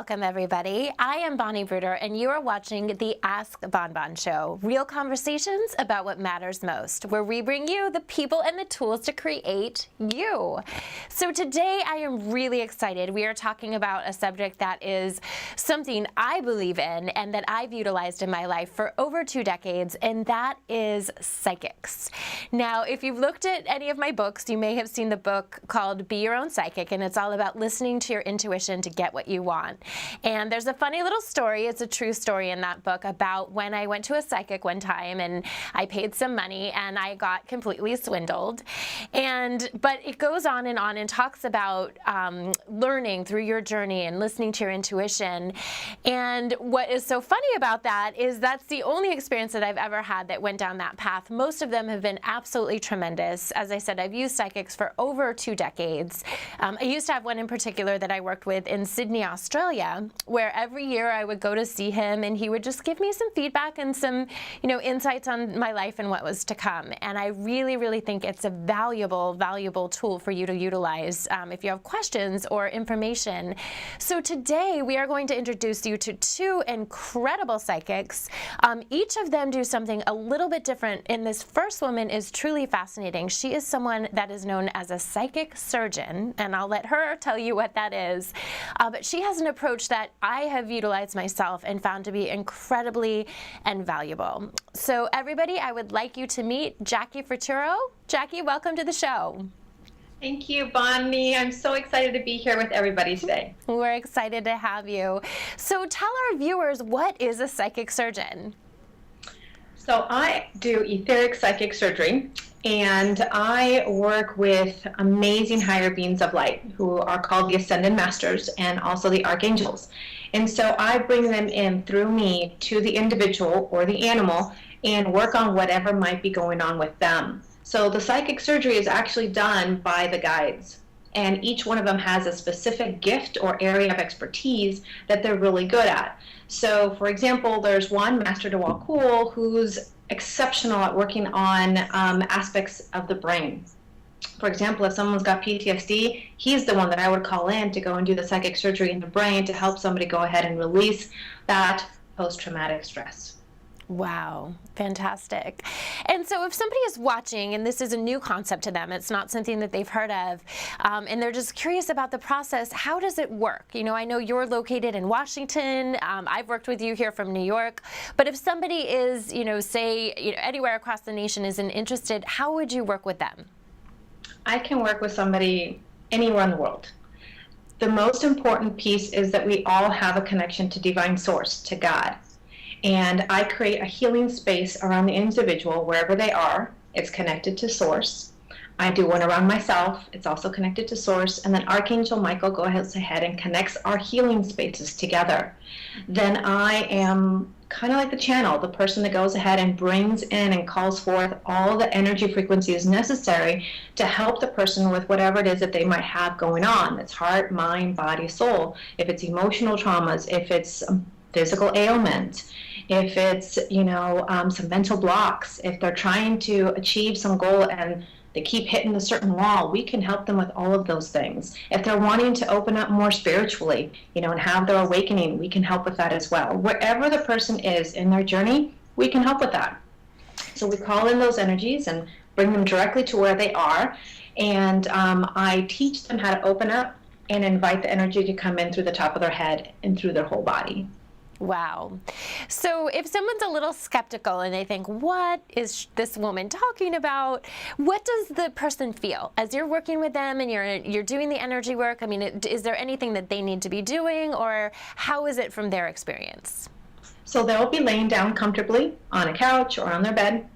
welcome everybody. I am Bonnie Bruder and you are watching the AskBonBon Show, real conversations about what matters most, where we bring you the people and the tools to create you. So today I am really excited. We are talking about a subject that is something I believe in and that I've utilized in my life for over 2 decades, and that is psychics. Now, if you've looked at any of my books, you may have seen the book called Be Your Own Psychic, and it's all about listening to your intuition to get what you want. And there's a funny little story, it's a true story in that book, about when I went to a psychic one time and I paid some money and I got completely swindled. But it goes on and talks about learning through your journey and listening to your intuition. And what is so funny about that is that's the only experience that I've ever had that went down that path. Most of them have been absolutely tremendous. As I said, I've used psychics for over 2 decades. I used to have one in particular that I worked with in Sydney, Australia, where every year I would go to see him and he would just give me some feedback and some, insights on my life and what was to come. And I really, really think it's a valuable, valuable tool for you to utilize if you have questions or information. So today we are going to introduce you to 2 incredible psychics. Each of them do something a little bit different, and this first woman is truly fascinating. She is someone that is known as a psychic surgeon, and I'll let her tell you what that is. But she has an approach that I have utilized myself and found to be incredibly invaluable. So everybody, I would like you to meet Jackie Fraturo. Jackie, welcome to the show. Thank you, Bonnie. I'm so excited to be here with everybody today. We're excited to have you. So tell our viewers, what is a psychic surgeon? So I do etheric psychic surgery, and I work with amazing higher beings of light who are called the Ascended Masters and also the Archangels. And so I bring them in through me to the individual or the animal and work on whatever might be going on with them. So the psychic surgery is actually done by the guides, and each one of them has a specific gift or area of expertise that they're really good at. So for example, there's one, Master Dewakul, who's exceptional at working on aspects of the brain. For example, if someone's got PTSD, he's the one that I would call in to go and do the psychic surgery in the brain to help somebody go ahead and release that post-traumatic stress. Wow, fantastic. And so if somebody is watching and this is a new concept to them, it's not something that they've heard of, and they're just curious about the process, how does it work? I know you're located in Washington. I've worked with you here from New York. But if somebody is, say, anywhere across the nation isn't interested, how would you work with them? I can work with somebody anywhere in the world. The most important piece is that we all have a connection to Divine Source, to God. And I create a healing space around the individual wherever they are. It's connected to Source. I do one around myself. It's also connected to Source. And then Archangel Michael goes ahead and connects our healing spaces together. Then I am kind of like the channel, the person that goes ahead and brings in and calls forth all the energy frequencies necessary to help the person with whatever it is that they might have going on. It's heart, mind, body, soul. If it's emotional traumas, if it's physical ailment, if it's, some mental blocks, if they're trying to achieve some goal and they keep hitting a certain wall, we can help them with all of those things. If they're wanting to open up more spiritually, and have their awakening, we can help with that as well. Wherever the person is in their journey, we can help with that. So we call in those energies and bring them directly to where they are. And I teach them how to open up and invite the energy to come in through the top of their head and through their whole body. Wow. So if someone's a little skeptical and they think, what is this woman talking about? What does the person feel as you're working with them and you're doing the energy work? I mean, is there anything that they need to be doing, or how is it from their experience? So they'll be laying down comfortably on a couch or on their bed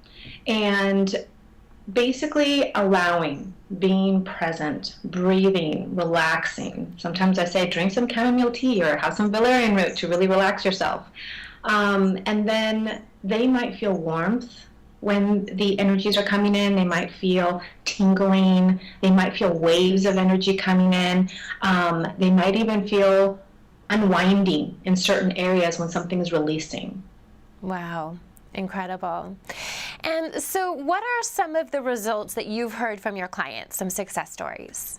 and basically allowing, being present, breathing, relaxing. Sometimes I say drink some chamomile tea or have some valerian root to really relax yourself. And then they might feel warmth when the energies are coming in. They might feel tingling. They might feel waves of energy coming in. They might even feel unwinding in certain areas when something is releasing. Wow. Incredible. And so what are some of the results that you've heard from your clients, some success stories?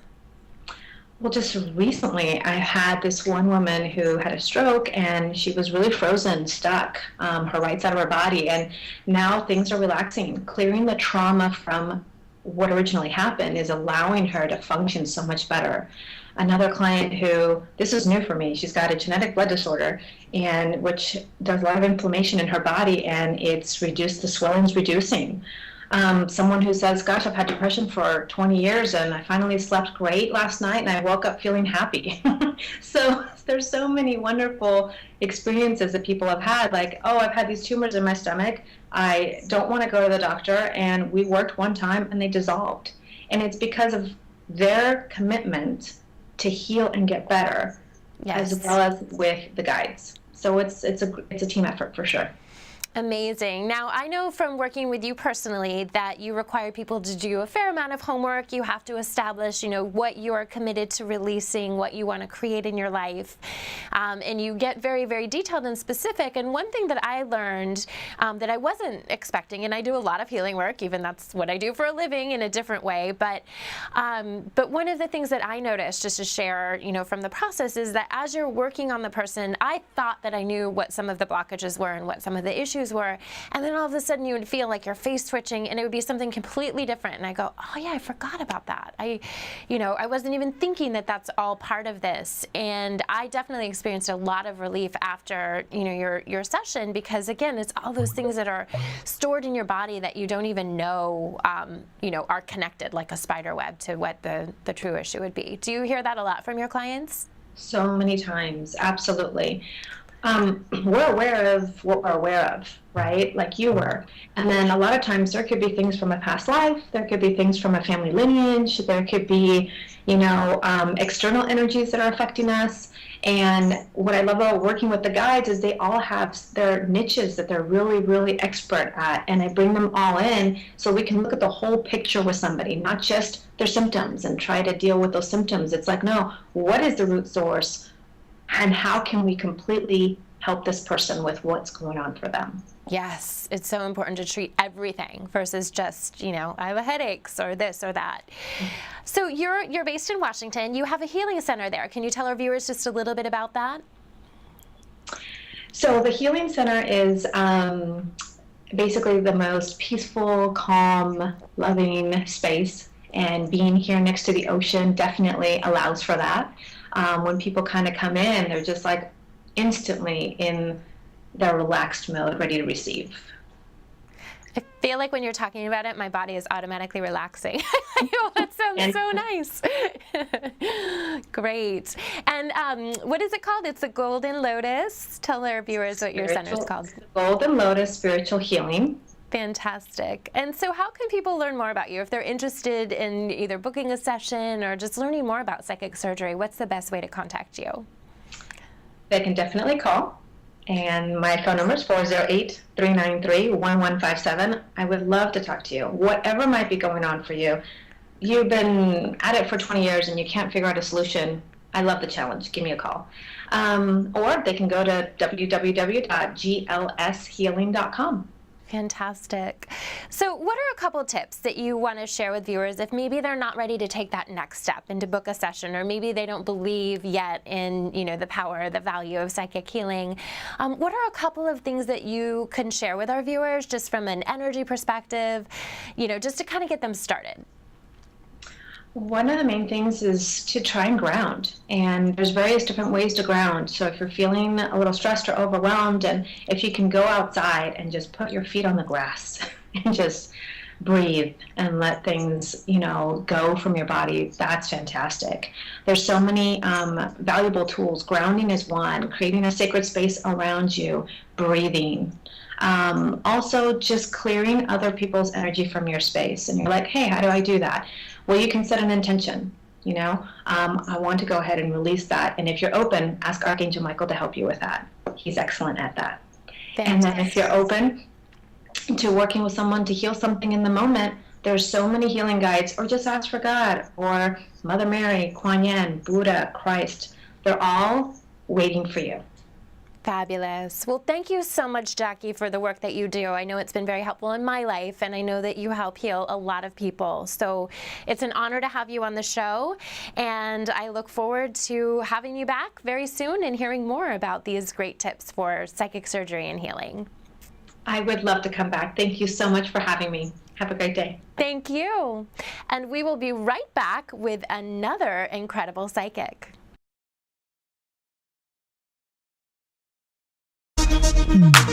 Well, just recently, I had this one woman who had a stroke and she was really frozen, stuck, her right side of her body. And now things are relaxing. Clearing the trauma from what originally happened is allowing her to function so much better. Another client who, this is new for me, she's got a genetic blood disorder, and which does a lot of inflammation in her body, and it's reduced, the swelling's reducing. Someone who says, gosh, I've had depression for 20 years and I finally slept great last night and I woke up feeling happy. So there's so many wonderful experiences that people have had, like, oh, I've had these tumors in my stomach. I don't want to go to the doctor. And we worked one time and they dissolved. And it's because of their commitment to heal and get better, Yes. as well as with the guides. So it's a team effort for sure. Amazing. Now, I know from working with you personally that you require people to do a fair amount of homework. You have to establish, what you're committed to releasing, what you want to create in your life. And you get very, very detailed and specific. And one thing that I learned that I wasn't expecting, and I do a lot of healing work, even that's what I do for a living in a different way. But one of the things that I noticed, just to share, from the process, is that as you're working on the person, I thought that I knew what some of the blockages were and what some of the issues were, and then all of a sudden you would feel like your face twitching and it would be something completely different, and I go, oh yeah, I forgot about that. I wasn't even thinking that that's all part of this. And I definitely experienced a lot of relief after your session, because again, it's all those things that are stored in your body that you don't even know are connected like a spider web to what the true issue would be. Do you hear that a lot from your clients? So many times, absolutely. We're aware of what we're aware of, right? Like you were. And then a lot of times there could be things from a past life, there could be things from a family lineage, there could be, external energies that are affecting us. And what I love about working with the guides is they all have their niches that they're really, really expert at. And I bring them all in so we can look at the whole picture with somebody, not just their symptoms and try to deal with those symptoms. It's like, no, what is the root source? And how can we completely help this person with what's going on for them? Yes, it's so important to treat everything versus just, I have a headaches or this or that. So you're based in Washington. You have a healing center there. Can you tell our viewers just a little bit about that? So the healing center is basically the most peaceful, calm, loving space. And being here next to the ocean definitely allows for that. When people kind of come in, they're just like instantly in their relaxed mode, ready to receive. I feel like when you're talking about it, my body is automatically relaxing. That sounds so nice. Great. And what is it called? It's the Golden Lotus. Tell our viewers what your center is called. Golden Lotus Spiritual Healing. Fantastic. And so how can people learn more about you? If they're interested in either booking a session or just learning more about psychic surgery, what's the best way to contact you? They can definitely call. And my phone number is 408-393-1157. I would love to talk to you. Whatever might be going on for you. You've been at it for 20 years and you can't figure out a solution. I love the challenge. Give me a call. Or they can go to www.glshealing.com. Fantastic. So what are a couple tips that you want to share with viewers if maybe they're not ready to take that next step and to book a session, or maybe they don't believe yet in, the power, the value of psychic healing? What are a couple of things that you can share with our viewers just from an energy perspective, just to kind of get them started? One of the main things is to try and ground, and there's various different ways to ground. So if you're feeling a little stressed or overwhelmed, and if you can go outside and just put your feet on the grass and just breathe and let things, go from your body, that's fantastic. There's so many valuable tools. Grounding is one, creating a sacred space around you, breathing. Also just clearing other people's energy from your space. And you're like, hey, how do I do that? Well, you can set an intention, I want to go ahead and release that. And if you're open, ask Archangel Michael to help you with that. He's excellent at that. Fantastic. And then if you're open to working with someone to heal something in the moment, there's so many healing guides, or just ask for God, or Mother Mary, Kuan Yin, Buddha, Christ. They're all waiting for you. Fabulous. Well, thank you so much, Jackie, for the work that you do. I know it's been very helpful in my life, and I know that you help heal a lot of people. So it's an honor to have you on the show, and I look forward to having you back very soon and hearing more about these great tips for psychic surgery and healing. I would love to come back. Thank you so much for having me. Have a great day. Thank you. And we will be right back with another incredible psychic. Mm-hmm.